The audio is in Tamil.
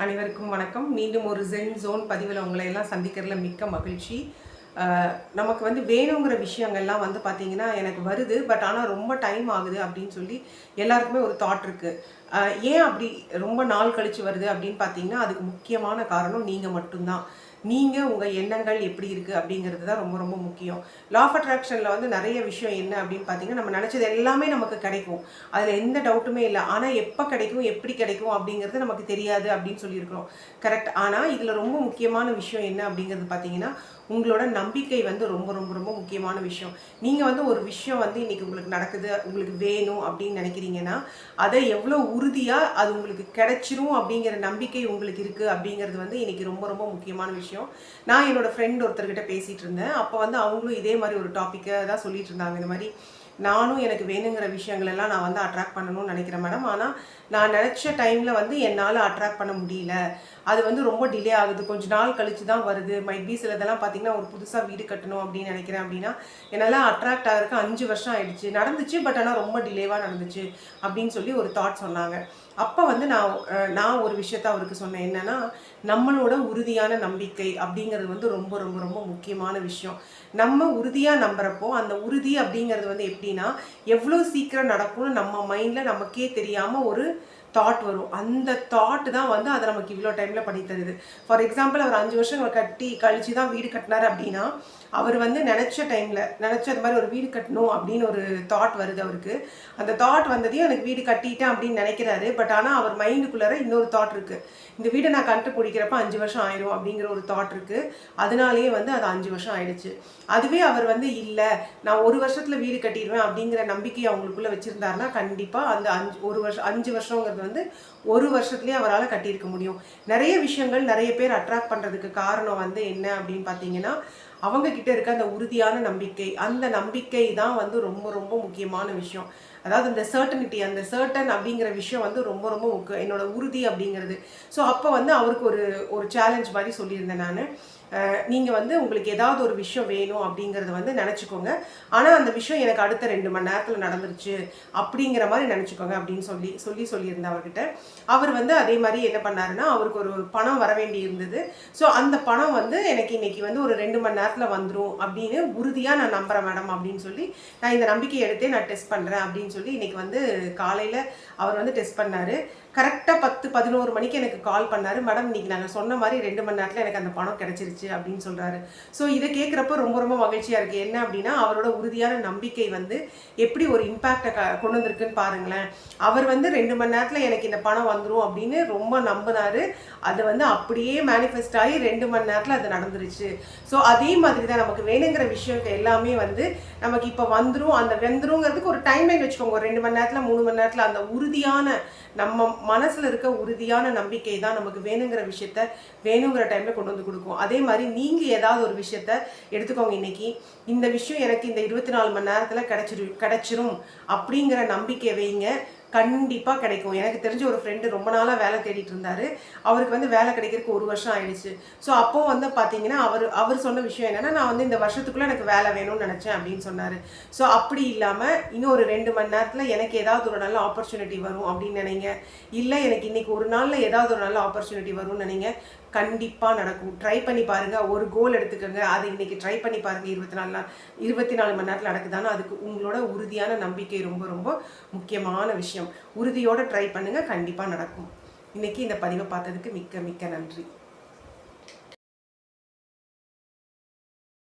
அனைவருக்கும் வணக்கம். மீண்டும் ஒரு ஜென் ஜோன் பதிவில் உங்களை எல்லாம் சந்திக்கிறதுல மிக்க மகிழ்ச்சி. நமக்கு வந்து வேணுங்கிற விஷயங்கள்லாம் வந்து பார்த்திங்கன்னா எனக்கு வருது, பட் ஆனால் ரொம்ப டைம் ஆகுது அப்படின்னு சொல்லி எல்லாருக்குமே ஒரு தாட் இருக்குது. ஏன் அப்படி ரொம்ப நாள் கழித்து வருது அப்படின்னு பார்த்தீங்கன்னா, அதுக்கு முக்கியமான காரணம் நீங்கள் மட்டும்தான். நீங்கள் உங்கள் எண்ணங்கள் எப்படி இருக்குது அப்படிங்கிறது தான் ரொம்ப ரொம்ப முக்கியம். லா ஆஃப் அட்ராக்ஷனில் வந்து நிறைய விஷயம் என்ன அப்படின்னு பார்த்தீங்கன்னா, நம்ம நினச்சது எல்லாமே நமக்கு கிடைக்கும், அதில் எந்த டவுட்டுமே இல்லை. ஆனால் எப்போ கிடைக்கும், எப்படி கிடைக்கும் அப்படிங்கிறது நமக்கு தெரியாது அப்படின்னு சொல்லியிருக்கிறோம். கரெக்ட். ஆனால் இதில் ரொம்ப முக்கியமான விஷயம் என்ன அப்படிங்கிறது பார்த்தீங்கன்னா, உங்களோட நம்பிக்கை வந்து ரொம்ப ரொம்ப ரொம்ப முக்கியமான விஷயம். நீங்கள் வந்து ஒரு விஷயம் வந்து இன்றைக்கி உங்களுக்கு நடக்குது, உங்களுக்கு வேணும் அப்படின்னு நினைக்கிறீங்கன்னா, அதை எவ்வளோ உறுதியாக அது உங்களுக்கு கிடைச்சிரும் அப்படிங்கிற நம்பிக்கை உங்களுக்கு இருக்குது அப்படிங்கிறது வந்து இன்றைக்கி ரொம்ப ரொம்ப முக்கியமான விஷயம். நான் என்னோடய ஃப்ரெண்ட் ஒருத்தர்கிட்ட பேசிகிட்டு இருந்தேன். அப்போ வந்து அவங்களும் இதே மாதிரி ஒரு டாப்பிக்கை தான் சொல்லிட்டு இருந்தாங்க. இந்த மாதிரி நானும் எனக்கு வேணுங்கிற விஷயங்களெல்லாம் நான் வந்து அட்ராக்ட் பண்ணணும்னு நினைக்கிறேன் மேடம். ஆனால் நான் நினச்ச டைமில் வந்து என்னால் அட்ராக்ட் பண்ண முடியல. அது வந்து ரொம்ப டிலே ஆகுது, கொஞ்சம் நாள் கழித்து தான் வருது. மைட்பி சிலதெல்லாம் பார்த்திங்கன்னா ஒரு புதுசாக வீடு கட்டணும் அப்படின்னு நினைக்கிறேன் அப்படின்னா, என்னால் அட்ராக்ட் ஆகிறதுக்கு 5 வருஷம் ஆகிடுச்சு. நடந்துச்சு, பட் ஆனால் ரொம்ப டிலேவாக நடந்துச்சு அப்படின்னு சொல்லி ஒரு தாட் சொன்னாங்க. அப்போ வந்து நான் ஒரு விஷயத்த அவருக்கு சொன்னேன். என்னென்னா, நம்மளோட உறுதியான நம்பிக்கை அப்படிங்கிறது வந்து ரொம்ப ரொம்ப ரொம்ப முக்கியமான விஷயம். நம்ம உறுதியாக நம்புகிறப்போ அந்த உறுதி அப்படிங்கிறது வந்து எப்படின்னா, எவ்வளோ சீக்கிரம் நடக்கும்னு நம்ம மைண்டில் நமக்கே தெரியாமல் ஒரு தாட் வரும். அந்த தாட் தான் வந்து அதை நமக்கு இவ்வளோ டைமில் பண்ணி தருது. ஃபார் எக்ஸாம்பிள், அவர் 5 வருஷம் கட்டி கழிச்சு தான் வீடு கட்டினார் அப்படின்னா, அவர் வந்து நினச்ச டைமில் அது மாதிரி ஒரு வீடு கட்டணும் அப்படின்னு ஒரு தாட் வருது அவருக்கு. அந்த தாட் வந்ததையும் எனக்கு வீடு கட்டிட்டேன் அப்படின்னு நினைக்கிறாரு. பட் ஆனால் அவர் மைண்டுக்குள்ளார இன்னொரு தாட் இருக்குது. இந்த வீடை நான் கண்டு பிடிக்கிறப்ப 5 வருஷம் ஆயிரும் அப்படிங்கிற ஒரு தாட் இருக்குது. அதனாலேயே வந்து அது 5 வருஷம் ஆயிடுச்சு. அதுவே அவர் வந்து இல்லை, நான் 1 வருஷத்தில் வீடு கட்டிடுவேன் அப்படிங்கிற நம்பிக்கையை அவங்களுக்குள்ளே வச்சுருந்தாருன்னா, கண்டிப்பாக அந்த 5 வருஷங்கிறது வந்து 1 வருஷத்துலேயே அவரால் கட்டியிருக்க முடியும். நிறைய விஷயங்கள் நிறைய பேர் அட்ராக்ட் பண்ணுறதுக்கு காரணம் வந்து என்ன அப்படின்னு பார்த்தீங்கன்னா, அவங்க கிட்ட இருக்க அந்த உறுதியான நம்பிக்கை. அந்த நம்பிக்கை தான் வந்து ரொம்ப ரொம்ப முக்கியமான விஷயம். அதாவது அந்த சர்டனிட்டி, அந்த சர்டன் அப்படிங்கிற விஷயம் வந்து ரொம்ப ரொம்ப முக்கியம், என்னோட உறுதி அப்படிங்கிறது. ஸோ அப்போ வந்து அவருக்கு ஒரு சேலஞ்ச் மாதிரி சொல்லியிருந்தேன் நான். நீங்கள் வந்து உங்களுக்கு ஏதாவது ஒரு விஷயம் வேணும் அப்படிங்கிறத வந்து நினச்சிக்கோங்க. ஆனால் அந்த விஷயம் எனக்கு அடுத்த 2 மணி நேரத்தில் நடந்துருச்சு அப்படிங்கிற மாதிரி நினச்சிக்கோங்க அப்படின்னு சொல்லியிருந்தேன் அவர்கிட்ட. அவர் வந்து அதே மாதிரி என்ன பண்ணாருன்னா, அவருக்கு ஒரு பணம் வர வேண்டி இருந்தது. ஸோ அந்த பணம் வந்து எனக்கு இன்னைக்கு வந்து ஒரு 2 மணி நேரத்தில் வந்துடும் அப்படின்னு உறுதியாக நான் நம்புகிறேன் மேடம் அப்படின்னு சொல்லி, நான் இந்த நம்பிக்கையை எடுத்தே நான் டெஸ்ட் பண்ணுறேன் அப்படின்னு சொல்லி இன்னைக்கு வந்து காலையில் அவர் வந்து டெஸ்ட் பண்ணார். கரெக்டாக 10-11 மணிக்கு எனக்கு கால் பண்ணார். மேடம், இன்னைக்கு நாங்கள் சொன்ன மாதிரி 2 மணி நேரத்தில் எனக்கு அந்த பணம் கிடச்சிருச்சு அப்படின்னு சொல்கிறாரு. ஸோ இதை கேட்குறப்ப ரொம்ப ரொம்ப மகிழ்ச்சியாக இருக்குது. என்ன அப்படின்னா, அவரோட உறுதியான நம்பிக்கை வந்து எப்படி ஒரு இம்பேக்டை கொண்டு வந்திருக்குன்னு பாருங்களேன். அவர் வந்து 2 மணி நேரத்தில் எனக்கு இந்த பணம் வந்துடும் அப்படின்னு ரொம்ப நம்பினார். அது வந்து அப்படியே மேனிஃபெஸ்ட் ஆகி 2 மணி நேரத்தில் அது நடந்துருச்சு. ஸோ அதே மாதிரி தான் நமக்கு வேணுங்கிற விஷயம் எல்லாமே வந்து நமக்கு இப்போ வந்துடும். அந்த வெந்துருங்கிறதுக்கு ஒரு டைம் லைன் வச்சுக்கோங்க. ஒரு 2 மணி நேரத்தில் 3 மணி நேரத்தில் அந்த உறுதியான நம்ம மனசில் இருக்க உறுதியான நம்பிக்கை தான் நமக்கு வேணுங்கிற விஷயத்த வேணுங்கிற டைமில் கொண்டு வந்து கொடுக்கும். அதே மாதிரி நீங்கள் ஏதாவது ஒரு விஷயத்த எடுத்துக்கோங்க. இன்னைக்கு இந்த விஷயம் எனக்கு இந்த 24 மணி நேரத்தில் கிடைச்சிரும் அப்படிங்கிற நம்பிக்கை வைங்க. கண்டிப்பாக கிடைக்கும். எனக்கு தெரிஞ்ச ஒரு ஃப்ரெண்டு ரொம்ப நாளாக வேலை தேடிட்டு இருந்தார். அவருக்கு வந்து வேலை கிடைக்கிறதுக்கு 1 வருஷம் ஆயிடுச்சு. ஸோ அப்போ வந்து பார்த்தீங்கன்னா, அவர் சொன்ன விஷயம் என்னென்னா, நான் வந்து இந்த வருஷத்துக்குள்ளே எனக்கு வேலை வேணும்னு நினச்சேன் அப்படின்னு சொன்னார். ஸோ அப்படி இல்லாமல் இன்னும் ஒரு 2 மணி நேரத்தில் எனக்கு ஏதாவது ஒரு நல்ல ஆப்பர்ச்சுனிட்டி வரும் அப்படின்னு நினைங்க. இல்லை, எனக்கு இன்றைக்கி ஒரு நாளில் ஏதாவது ஒரு நல்ல ஆப்பர்ச்சுனிட்டி வரும்னு நினைங்க. கண்டிப்பாக நடக்கும். ட்ரை பண்ணி பாருங்கள். ஒரு கோல் எடுத்துக்கோங்க. அதை இன்றைக்கி ட்ரை பண்ணி பாருங்கள். 24 மணி நேரத்தில் நடக்குதான்னு. அதுக்கு உங்களோட உறுதியான நம்பிக்கை ரொம்ப ரொம்ப முக்கியமான விஷயம். உறுதியோடு ட்ரை பண்ணுங்கள். கண்டிப்பாக நடக்கும். இன்றைக்கி இந்த பதிவை பார்த்ததுக்கு மிக்க மிக்க நன்றி.